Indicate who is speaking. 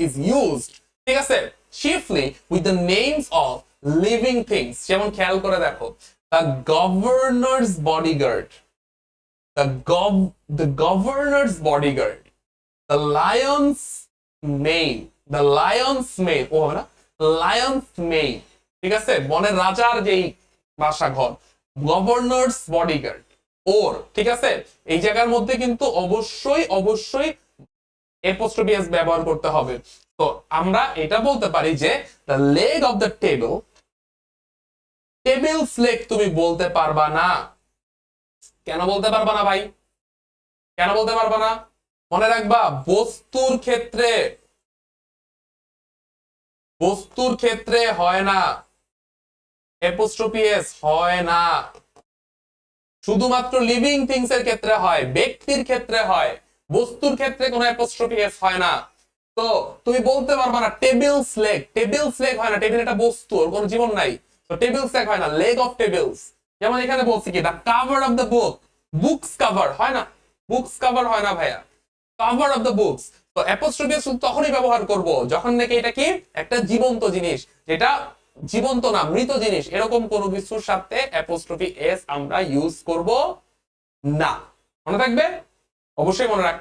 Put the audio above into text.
Speaker 1: is used, ঠিক আছে, chiefly with the names of living things, যেমন খেয়াল করে দেখো, the governor's bodyguard, the governor's bodyguard, the lion's mane, the lion's mane, ও না, lion's mane, ঠিক আছে, বনের রাজার যেই বাসাঘর, গভর্নরস বডিগার্ড, ওর, ঠিক আছে, এই জায়গার মধ্যে কিন্তু অবশ্যই অ্যাপোস্ট্রফি এস ব্যবহার করতে হবে। তো আমরা এটা বলতে পারি যে the leg of the table, tables leg তুমি বলতে পারবা না। কেন বলতে পারবা না ভাই? কেন বলতে পারবা না? মনে রাখবা, বস্তুর ক্ষেত্রে হয় না, অ্যাপোস্ট্রফি এস হয় না, শুধুমাত্র লিভিং থিংস এর ক্ষেত্রে হয়, ব্যক্তির ক্ষেত্রে হয়, বস্তুর ক্ষেত্রে কোনো অ্যাপোস্ট্রফি এস হয় না। তো তুমি বলতে পারবা না টেবিলস লেগ, টেবিলস লেগ হয় না, টেবিল একটা বস্তু, ওর কোনো জীবন নাই, তো টেবিলস লেগ হয় না, লেগ অফ টেবিলস। যেমন এখানে বলছি কি, the cover of the book, books cover হয় না, বুকস কাভার হয় না ভাইয়া, কাভার অফ দ্য বুকস। তো অ্যাপোস্ট্রফি এস তখনই ব্যবহার করব যখন নাকি এটা কি একটা জীবন্ত জিনিস, যেটা জীবন্ত না মৃত জিনিস, এরকম কোনো কিছুর সাথে অ্যাপোস্ট্রফি এস আমরা ইউজ করব না। মনে থাকবে, অবশ্যই মনে রাখবে।